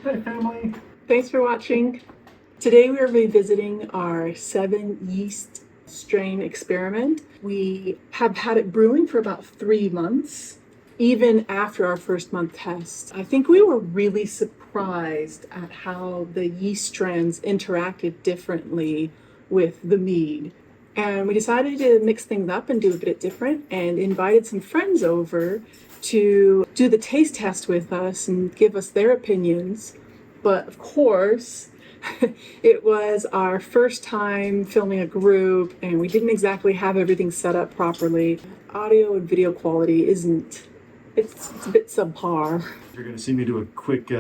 Hi, family. Thanks for watching. Today we are revisiting our 7 yeast strain experiment. We have had it brewing for about 3 months, even after our first month test. I think we were really surprised at how the yeast strands interacted differently with the mead. And we decided to mix things up and do a bit different and invited some friends over to do the taste test with us and give us their opinions. But of course, it was our first time filming a group and we didn't exactly have everything set up properly. Audio and video quality isn't, it's a bit subpar. You're going to see me do a quick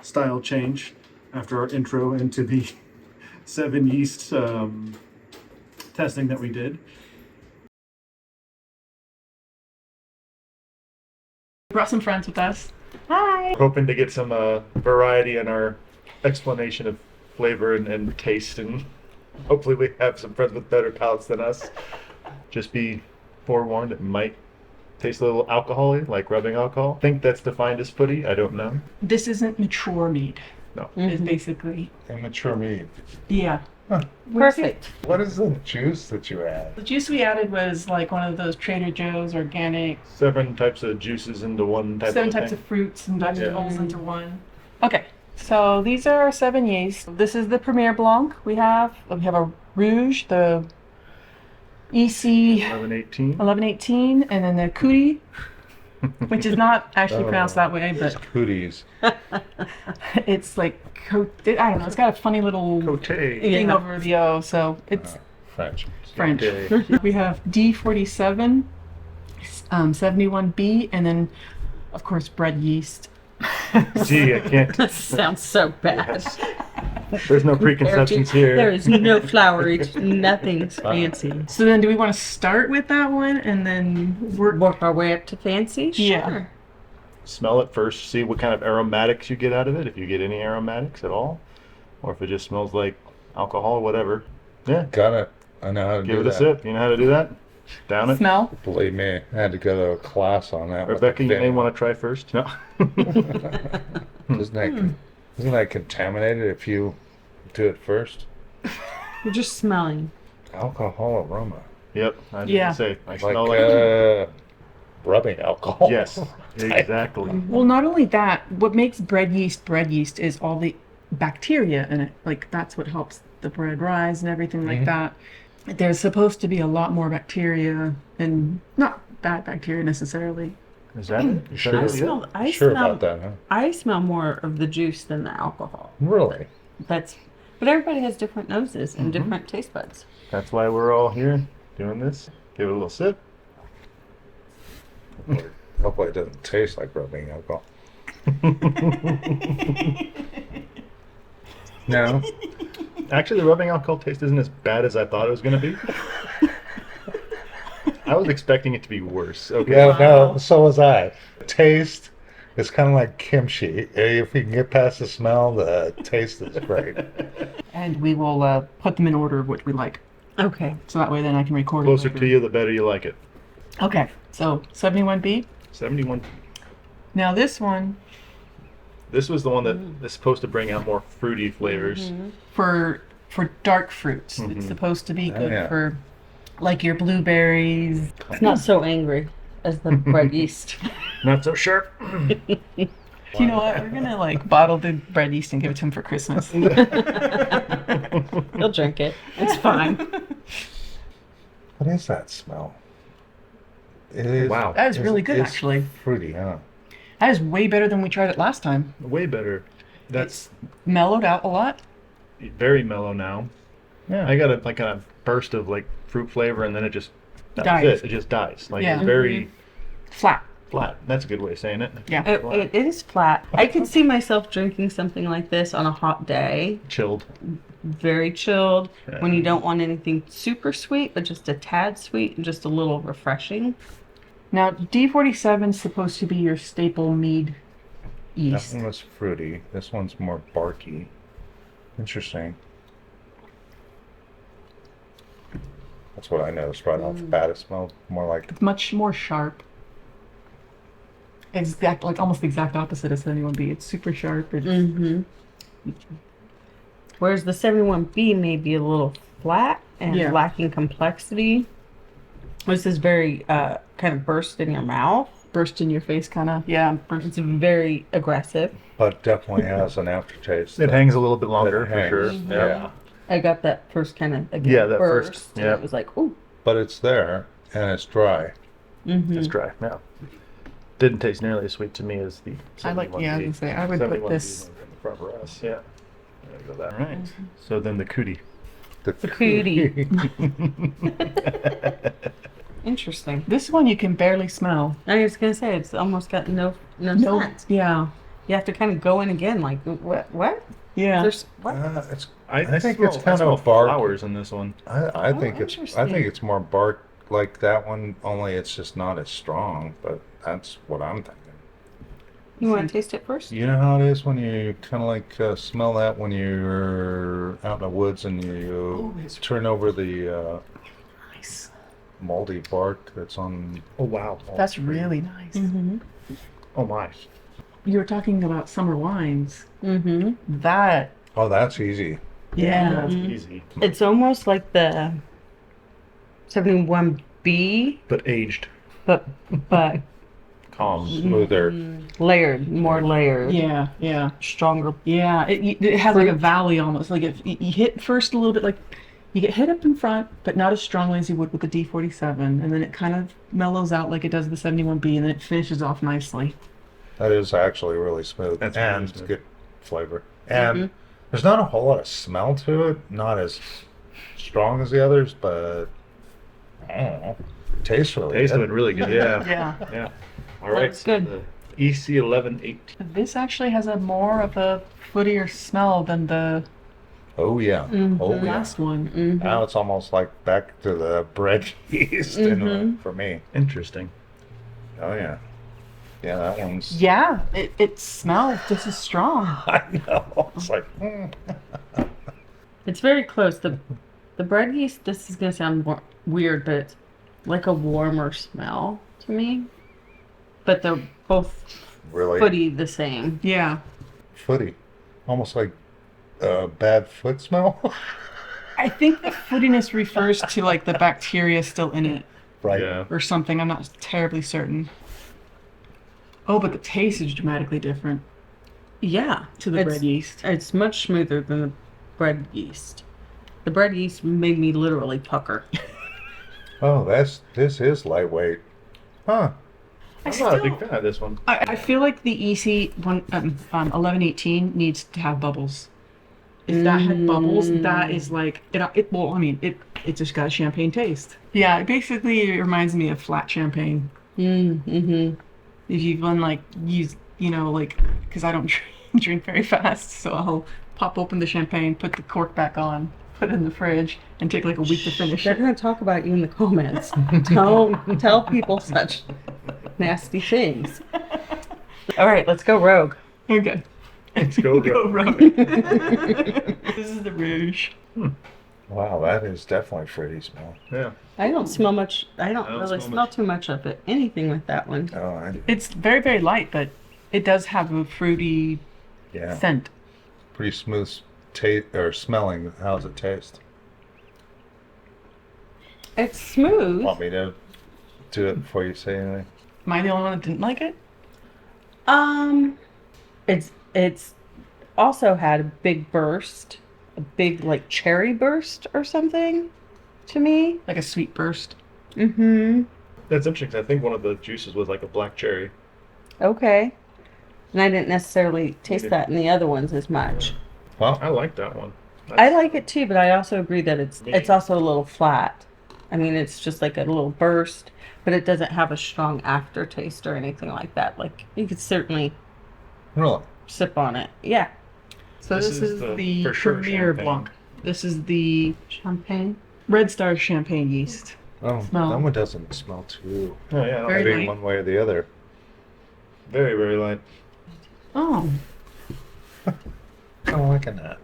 style change after our intro into the 7 yeast testing that we did. Brought some friends with us. Hi! Hoping to get some variety in our explanation of flavor and taste, and hopefully we have some friends with better palates than us. Just be forewarned, it might taste a little alcohol-y, like rubbing alcohol. I think that's defined as footy, I don't know. This isn't mature mead. No. It's basically, Immature mead. yeah. Huh. Perfect. What is the juice that you add? The juice we added was like one of those Trader Joe's organic, 7 types of juices into one type 7 of types thing. of fruits and vegetables into one. Okay, so these are our 7 yeasts. This is the Premier Blanc we have. We have a Rouge, the EC 1118. 1118, and then the Cootie, which is not actually pronounced that way, but Cooties. it's like, I don't know, it's got a funny little Cote. thing over the O, so it's French. French. Okay. We have D47, 71B, and then, of course, bread yeast. Gee, I can't. That sounds so bad. There's no preconceptions here. There is no flowery, nothing's fancy. So then do we want to start with that one and then Work our way up to fancy? Sure. Yeah. Smell it first, see what kind of aromatics you get out of it, if you get any aromatics at all, or if it just smells like alcohol or whatever. Yeah, Got it. I know how to give do it a that. sip. You know how to do that? Down it. Smell? Believe me, I had to go to a class on that. with Rebecca, the you may fin- want to try first. No. Isn't that contaminated if you do it first? We're just smelling. Alcohol aroma. Yep, I didn't Yeah. say. I Like smell like. rubbing alcohol. Yes, exactly. Well, not only that, what makes bread yeast is all the bacteria in it. Like, that's what helps the bread rise and everything like that. There's supposed to be a lot more bacteria, and not bad bacteria necessarily. Is that it? Is Sure. that I it? smell. I Sure smell. about that, huh? I smell more of the juice than the alcohol. Really? But everybody has different noses and different taste buds. That's why we're all here doing this. Give it a little sip. Hopefully it doesn't taste like rubbing alcohol. No? Actually, the rubbing alcohol taste isn't as bad as I thought it was going to be. I was expecting it to be worse. Okay. Yeah, no, so was I. Taste is kind of like kimchi. If you can get past the smell, the taste is great. And we will put them in order of what we like. Okay. So that way then I can record it Closer later. to you, the better you like it. Okay, so 71B. 71. Now this one, This was the one that is supposed to bring out more fruity flavors. for dark fruits, it's supposed to be good yeah. for like your blueberries. It's not so angry as the bread yeast. Not so sharp. You know what? We're gonna like bottle the bread yeast and give it to him for Christmas. He'll drink it. It's fine. What is that smell? It is, Wow. That is really good, it's actually. Fruity, huh? That is way better than we tried it last time. Way better. That's Mellowed out a lot. very mellow now. Yeah. I got a like a burst of like fruit flavor, and then it just that's Dies. it. It just dies. Like Yeah. it's very Flat. flat. That's a good way of saying it. Yeah. It is flat. I could see myself drinking something like this on a hot day. Chilled. Very chilled. Yeah. When you don't want anything super sweet, but just a tad sweet and just a little refreshing. Now D47 is supposed to be your staple mead That yeast. one was fruity. This one's more barky. Interesting. That's what I noticed right off the bat. It smelled more like It's much more sharp. like almost the exact opposite of 71B. It's super sharp. It's, Mm-hmm. Whereas the 71B may be a little flat and Yeah. lacking complexity. This is very kind of burst in your mouth. burst in your face, kind of. Yeah, burst. It's very aggressive. But definitely has an aftertaste. It hangs a little bit longer It for hangs, sure. Yeah. I got that first kind of Yeah, that burst. first, And yeah. it was like, ooh. But it's there and it's dry. Mm-hmm. It's dry. Yeah. Didn't taste nearly as sweet to me as the 71B. I like. Yeah, I was gonna say I would put 71B this. in the front for us. Yeah. There we go. That. All right. So then the cootie. The cootie. Interesting. This one you can barely smell. I was gonna say it's almost got no scent. Yeah. You have to kind of go in again, like what? Yeah. There's what? I think smell, it's kind smell of bark. flowers in this one. I think interesting. it's more bark like that one, only it's just not as strong, but that's what I'm thinking. You want to taste it first? You know how it is when you kind of like smell that when you're out in the woods and you turn over the Nice. moldy bark that's on. Oh wow. That's really nice. Mm-hmm. Oh my. You were talking about summer wines. Mm-hmm. That. Oh, that's easy. Yeah. That's Mhm. easy. It's almost like the 71B, But aged. but Calm. Smoother. layered, more layered, Yeah. Yeah. stronger. Yeah. It has like a Fruit. valley almost. Like if you hit first a little bit, like you get hit up in front, but not as strongly as you would with the D47, and then it kind of mellows out like it does the 71B, and then it finishes off nicely. That is actually really smooth. That's and really it's smooth. good flavor. And there's not a whole lot of smell to it. Not as strong as the others, but I don't know. Tastes really Tasted good. really good. Yeah. Yeah. Yeah. All right. That's good. The EC 1118. This actually has a more of a fruitier smell than the Oh yeah. Mhm. Oh yeah. last one. Mm-hmm. Now it's almost like back to the bread yeast in Mhm. for me. Interesting. Oh yeah. Yeah, that one's. Yeah, it smells just as strong. I know. It's like. It's very close. The bread yeast. This is gonna sound weird, but it's like a warmer smell to me. But they're both Really. footy the same. Yeah. Footy. Almost like bad foot smell. I think the footiness refers to like the bacteria still in it Right. Yeah. or something. I'm not terribly certain. Oh, but the taste is dramatically different Yeah, to the bread yeast. It's much smoother than the bread yeast. The bread yeast made me literally pucker. Oh, this is lightweight. Huh. I'm not a big fan of this one. I feel like the EC 1118 needs to have bubbles. If that had bubbles, that is like it. Well, I mean, it just got a champagne taste. Yeah, basically, it reminds me of flat champagne. Mm-hmm. If you've been like like because I don't drink very fast, so I'll pop open the champagne, put the cork back on, put it in the fridge, and take like a week to finish They're it. gonna talk about you in the comments. Don't tell people such nasty things. All right, let's go rogue. Okay. Let's go. Go rogue. This is the rouge. Wow, that is definitely fruity smell. Yeah. I don't smell much. I don't don't really smell smell much. too much of it. Anything with that one. Oh, It's very, very light, but it does have a fruity yeah. scent. Pretty smooth taste or smelling. How does it taste? It's smooth. Want me to do it before you say anything? Am I the only one that didn't like it? It's also had a big burst, a big like cherry burst or something, to me. Like a sweet burst. Mm-hmm. That's interesting 'cause I think one of the juices was like a black cherry. Okay. And I didn't necessarily taste Neither. that in the other ones as much. Well, I like that one. I like it too, but I also agree that it's also a little flat. I mean, it's just like a little burst, but it doesn't have a strong aftertaste or anything like that. Like you could certainly really. sip on it. Yeah. So This this is is the the for sure Premier champagne. Blanc. This is the Champagne. Red Star champagne yeast. Oh, Smell. that one doesn't smell too Oh yeah. Very heavy light. one way or the other. Very, very light. Oh, Kind of liking that.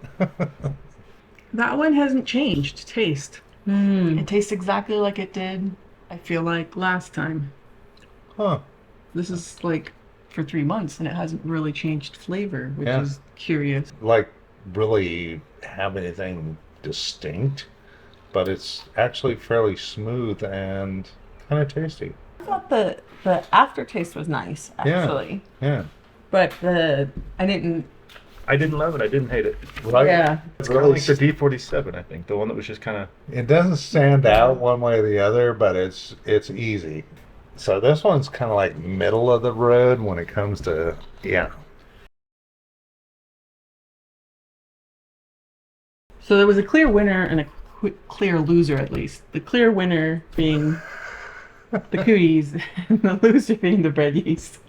that one hasn't changed taste. Mm. It tastes exactly like it did, I feel like, last time. Huh. This is like for 3 months and it hasn't really changed flavor, which Yeah. is curious. Like, really have anything distinct, but it's actually fairly smooth and kind of tasty. I thought the aftertaste was nice, Yeah. actually. Yeah. But I didn't. I didn't love it. I didn't hate it. Right? Yeah. It's kind of like the D47, I think. The one that was just kind of. It doesn't stand out one way or the other, but it's easy. So this one's kind of like middle of the road when it comes to, yeah. So there was a clear winner and a clear loser, at least. The clear winner being the cooties and the loser being the bread yeast.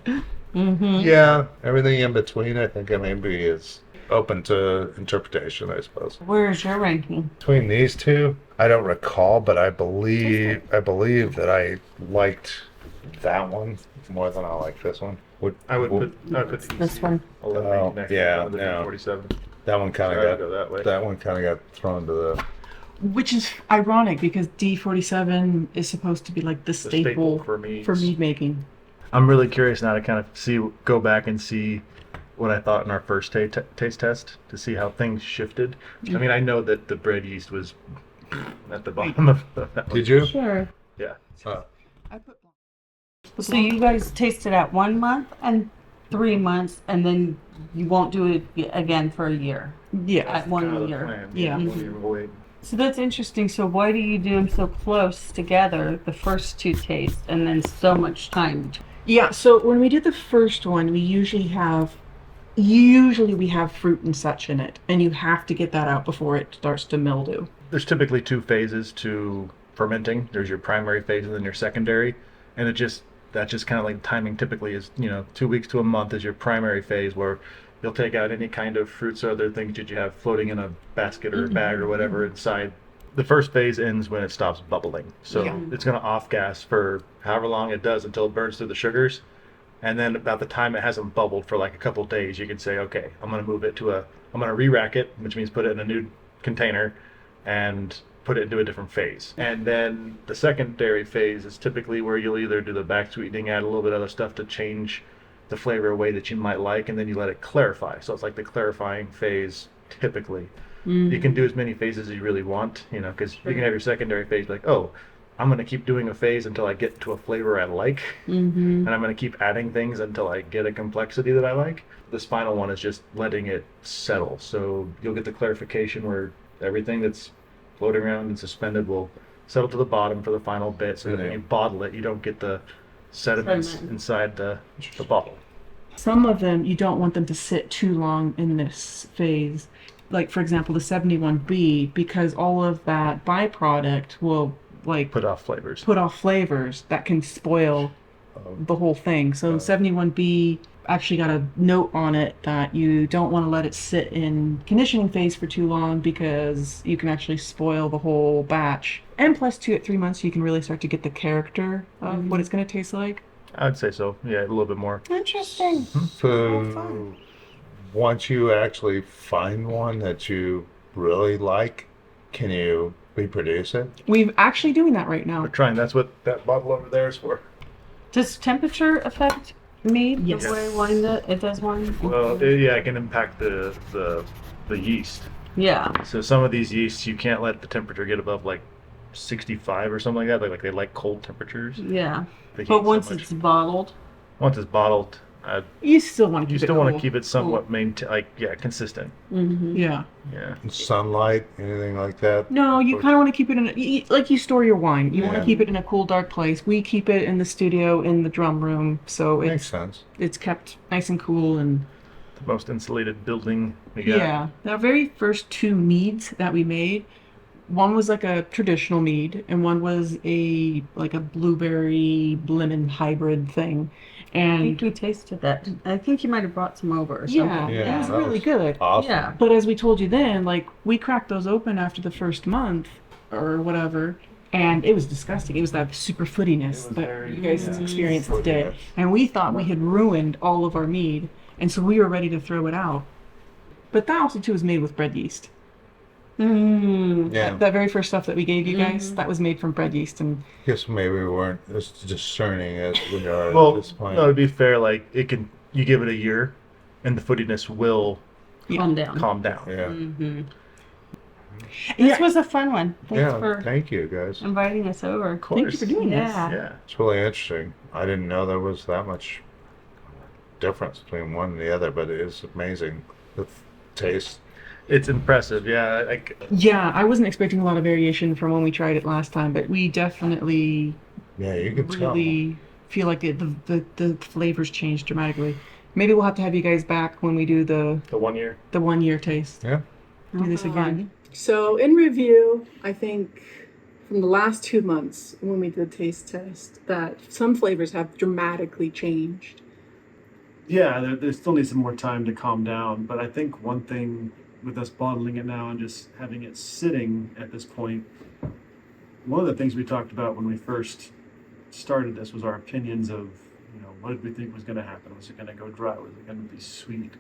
Mm-hmm. Yeah, everything in between, I think, maybe is open to interpretation, I suppose. Where's your ranking? Between these two, I don't recall, but I believe that I liked that one more than I like this one. I would put the This one. 11 next yeah, to the no. D47. That one kind I'd of go that way. that one kind of got thrown to the. Which is ironic because D47 is supposed to be like the staple for meads. for mead making. I'm really curious now to kind of go back and see what I thought in our first taste test to see how things shifted. I mean, I know that the bread yeast was at the bottom of that one. Did you? Sure. Yeah. I put So you guys tasted at 1 month and 3 months, and then you won't do it again for a year. yeah. At Kind 1 of the year. plan. Yeah. 1 year we'll wait. So that's interesting. So why do you do them so close together, the first two tastes, and then so much time? Yeah, so when we do the first one, we usually we have fruit and such in it, and you have to get that out before it starts to mildew. There's typically 2 phases to fermenting. There's your primary phase and then your secondary, and that's just kind of like timing. Typically is 2 weeks to a month is your primary phase where you'll take out any kind of fruits or other things that you have floating in a basket or a bag or whatever inside. The first phase ends when it stops bubbling, so Yeah. it's going to off gas for however long it does until it burns through the sugars, and then about the time it hasn't bubbled for like a couple days, you can say, okay, I'm going to move it I'm going to re-rack it, which means put it in a new container and put it into a different phase. And then the secondary phase is typically where you'll either do the back sweetening, add a little bit of other stuff to change the flavor a way that you might like, and then you let it clarify. So it's like the clarifying phase typically. You can do as many phases as you really want, because you can have your secondary phase like, oh, I'm going to keep doing a phase until I get to a flavor I like, and I'm going to keep adding things until I get a complexity that I like. This final one is just letting it settle. So you'll get the clarification where everything that's floating around and suspended will settle to the bottom for the final bit, so that when you bottle it, you don't get the sediments inside the bottle. Some of them, you don't want them to sit too long in this phase. Like, for example, the 71B, because all of that byproduct will, like, Put off flavors. put off flavors that can spoil the whole thing. So 71B actually got a note on it that you don't want to let it sit in conditioning phase for too long because you can actually spoil the whole batch. And plus 2 at 3 months, you can really start to get the character of what it's going to taste like. I'd say so. Yeah, a little bit more. Interesting. So once you actually find one that you really like, can you reproduce it? We're actually doing that right now. We're trying. That's what that bottle over there is for. Does temperature affect mead? Yes. The way wine it does wine? Well, it can impact the yeast. Yeah. So some of these yeasts, you can't let the temperature get above like 65 or something like that. Like they like cold temperatures. Yeah. They heat But so once much. it's bottled, Once it's bottled, You still want to you keep still it want cool. to keep it somewhat consistent. Yeah. Yeah. Sunlight, anything like that? No, you kind of want to keep it like you store your wine. You want Yeah. to keep it in a cool, dark place. We keep it in the studio in the drum room, so Makes sense. it's kept nice and cool and The most insulated building we got. yeah. The very first 2 meads that we made, one was like a traditional mead, and one was a blueberry lemon hybrid thing. I And think we tasted that. I think you might have brought some over or yeah, something. it was that really was good. Awesome. Yeah. But as we told you then, like, we cracked those open after the first month or whatever, and it was disgusting. It was that super footiness was that very- you guys yeah. experienced today. Footiness. And we thought we had ruined all of our mead, and so we were ready to throw it out. But that also too was made with bread yeast. Yeah. That very first stuff that we gave you guys, that was made from bread yeast, and Guess maybe we weren't as discerning as we are at Well, this point. no, to be fair, like you give it a year, and the footiness will Calm down. calm down. Yeah. Mm-hmm. Yeah. This was a fun one. Thanks Yeah. for Thank you, guys. inviting us over. Of course. thank you for doing this. Yeah. Yeah. It's really interesting. I didn't know there was that much difference between one and the other, but it is amazing. The taste. It's impressive. Yeah. Like Yeah, I wasn't expecting a lot of variation from when we tried it last time, but we definitely Yeah, you can really feel like the flavors changed dramatically. Maybe we'll have to have you guys back when we do the 1 year. the 1 year taste. tell. Yeah. Do this again. So in review, I think from the last 2 months when we did taste test that some flavors have dramatically changed. Yeah, there still needs some more time to calm down, but I think one thing with us bottling it now and just having it sitting at this point, one of the things we talked about when we first started this was our opinions of, what did we think was going to happen? Was it going to go dry? Was it going to be sweet?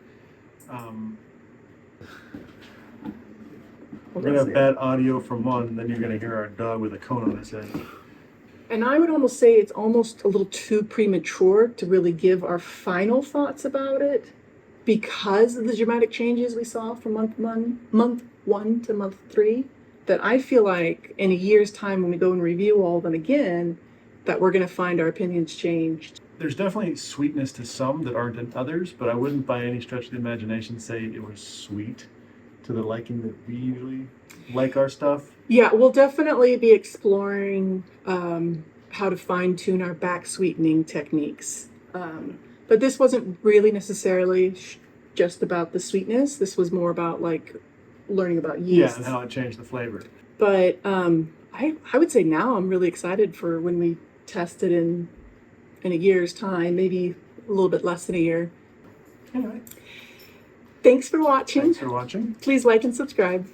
We're going to have bad audio from one, and then you're going to hear our dog with a cone on his head. And I would almost say it's almost a little too premature to really give our final thoughts about it because of the dramatic changes we saw from month one to month 3. That I feel like in a year's time when we go and review all of them again, that we're going to find our opinions changed. There's definitely sweetness to some that aren't in others, but I wouldn't by any stretch of the imagination say it was sweet to the liking that we usually like our stuff. Yeah, we'll definitely be exploring how to fine tune our back sweetening techniques. But this wasn't really necessarily just about the sweetness. This was more about like learning about yeast. Yeah, and how it changed the flavor. But I would say now I'm really excited for when we test it in a year's time, maybe a little bit less than a year. Anyway, Thanks for watching. thanks for watching. Please like and subscribe.